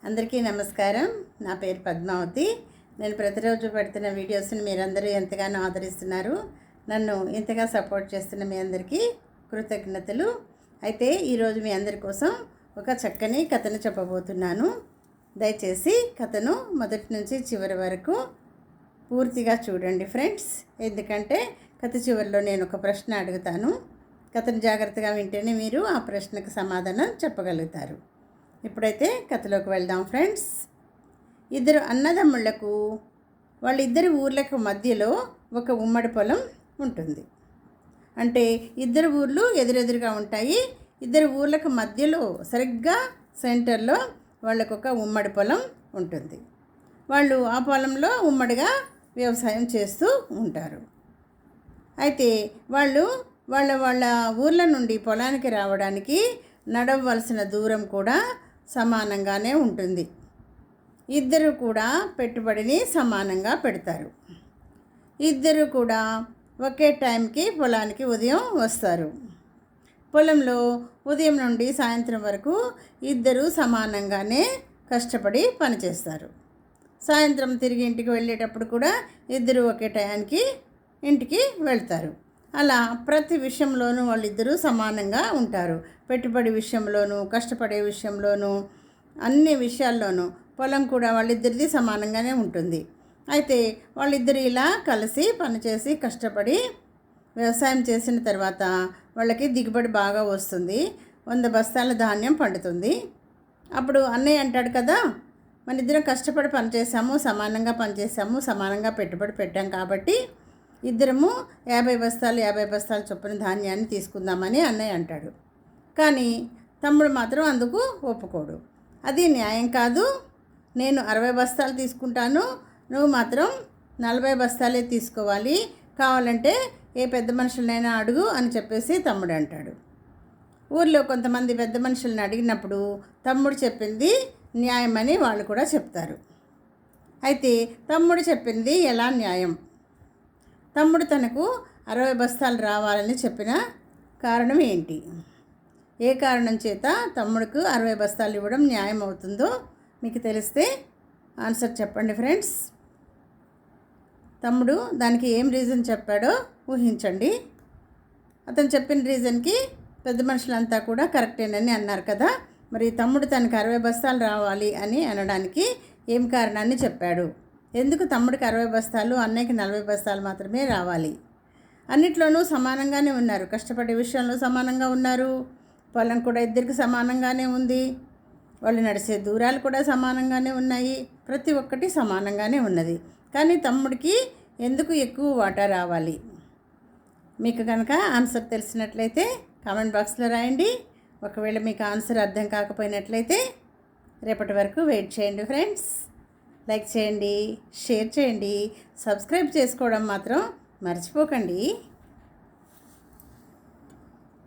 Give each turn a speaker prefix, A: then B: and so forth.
A: అందరికీ నమస్కారం. నా పేరు పద్మావతి. నేను ప్రతిరోజు పెడుతున్న వీడియోస్ని మీరందరూ ఎంతగానో ఆదరిస్తున్నారు. నన్ను ఇంతగా సపోర్ట్ చేస్తున్న మీ అందరికీ కృతజ్ఞతలు. అయితే ఈరోజు మీ అందరి కోసం ఒక చక్కని కథను చెప్పబోతున్నాను. దయచేసి కథను మొదటి నుంచి చివరి వరకు పూర్తిగా చూడండి ఫ్రెండ్స్. ఎందుకంటే కథ చివరిలో నేను ఒక ప్రశ్న అడుగుతాను. కథను జాగ్రత్తగా వింటేనే మీరు ఆ ప్రశ్నకు సమాధానం చెప్పగలుగుతారు. ఇప్పుడైతే కథలోకి వెళ్దాం ఫ్రెండ్స్. ఇద్దరు అన్నదమ్ముళ్లకు వాళ్ళిద్దరి ఊర్లకు మధ్యలో ఒక ఉమ్మడి పొలం ఉంటుంది. అంటే ఇద్దరు ఊర్లు ఎదురెదురుగా ఉంటాయి. ఇద్దరు ఊర్లకు మధ్యలో సరిగ్గా సెంటర్లో వాళ్ళకు ఒక ఉమ్మడి పొలం ఉంటుంది. వాళ్ళు ఆ పొలంలో ఉమ్మడిగా వ్యవసాయం చేస్తూ ఉంటారు. అయితే వాళ్ళు వాళ్ళ ఊర్ల నుండి పొలానికి రావడానికి నడవలసిన దూరం కూడా సమానంగానే ఉంటుంది. ఇద్దరు కూడా పెట్టుబడిని సమానంగా పెడతారు. ఇద్దరు కూడా ఒకే టైంకి పొలానికి ఉదయం వస్తారు. పొలంలో ఉదయం నుండి సాయంత్రం వరకు ఇద్దరు సమానంగానే కష్టపడి పనిచేస్తారు. సాయంత్రం తిరిగి ఇంటికి వెళ్ళేటప్పుడు కూడా ఇద్దరు ఒకే టైంకి ఇంటికి వెళ్తారు. అలా ప్రతి విషయంలోనూ వాళ్ళిద్దరూ సమానంగా ఉంటారు. పెట్టుబడి విషయంలోనూ, కష్టపడే విషయంలోనూ, అన్ని విషయాల్లోనూ పొలం కూడా వాళ్ళిద్దరిది సమానంగానే ఉంటుంది. అయితే వాళ్ళిద్దరు ఇలా కలిసి పనిచేసి కష్టపడి వ్యవసాయం చేసిన తర్వాత వాళ్ళకి దిగుబడి బాగా వస్తుంది. 100 బస్తాల ధాన్యం పండుతుంది. అప్పుడు అన్నయ్య అంటాడు కదా, మన ఇద్దరం కష్టపడి పనిచేసాము, సమానంగా పనిచేసాము, సమానంగా పెట్టుబడి పెట్టాం కాబట్టి ఇద్దరము 50 బస్తాలు చొప్పున ధాన్యాన్ని తీసుకుందామని అన్నయ్య అంటాడు. కానీ తమ్ముడు మాత్రం అందుకు ఒప్పుకోడు. అది న్యాయం కాదు, నేను 60 బస్తాలు తీసుకుంటాను, నువ్వు మాత్రం 40 బస్తాలే తీసుకోవాలి, కావాలంటే ఏ పెద్ద మనుషులనైనా అడుగు అని చెప్పేసి తమ్ముడు అంటాడు. ఊర్లో కొంతమంది పెద్ద మనుషులను అడిగినప్పుడు తమ్ముడు చెప్పింది న్యాయమని వాళ్ళు కూడా చెప్తారు. అయితే తమ్ముడు చెప్పింది ఎలా న్యాయం? తమ్ముడు తనకు 60 బస్తాలు రావాలని చెప్పిన కారణం ఏంటి? ఏ కారణం చేత తమ్ముడికి 60 బస్తాలు ఇవ్వడం న్యాయం అవుతుందో మీకు తెలిస్తే ఆన్సర్ చెప్పండి ఫ్రెండ్స్. తమ్ముడు దానికి ఏం రీజన్ చెప్పాడో ఊహించండి. అతను చెప్పిన రీజన్కి పెద్ద మనుషులంతా కూడా కరెక్టేనని అన్నారు కదా. మరి తమ్ముడు తనకు 60 బస్తాలు రావాలి అని అనడానికి ఏం కారణాన్ని చెప్పాడు? ఎందుకు తమ్ముడికి 60 బస్తాలు, అన్నయ్యకి 40 బస్తాలు మాత్రమే రావాలి? అన్నిట్లోనూ సమానంగానే ఉన్నారు. కష్టపడే విషయంలో సమానంగా ఉన్నారు. పొలం కూడా ఇద్దరికి సమానంగానే ఉంది. వాళ్ళు నడిచే దూరాలు కూడా సమానంగానే ఉన్నాయి. ప్రతి ఒక్కటి సమానంగానే ఉన్నది. కానీ తమ్ముడికి ఎందుకు ఎక్కువ వాటా రావాలి? మీకు కనుక ఆన్సర్ తెలిసినట్లయితే కామెంట్ బాక్స్లో రాయండి. ఒకవేళ మీకు ఆన్సర్ అర్థం కాకపోయినట్లయితే రేపటి వరకు వెయిట్ చేయండి ఫ్రెండ్స్. లైక్ చేయండి, షేర్ చేయండి, సబ్స్క్రైబ్ చేసుకోవడం మాత్రం మర్చిపోకండి.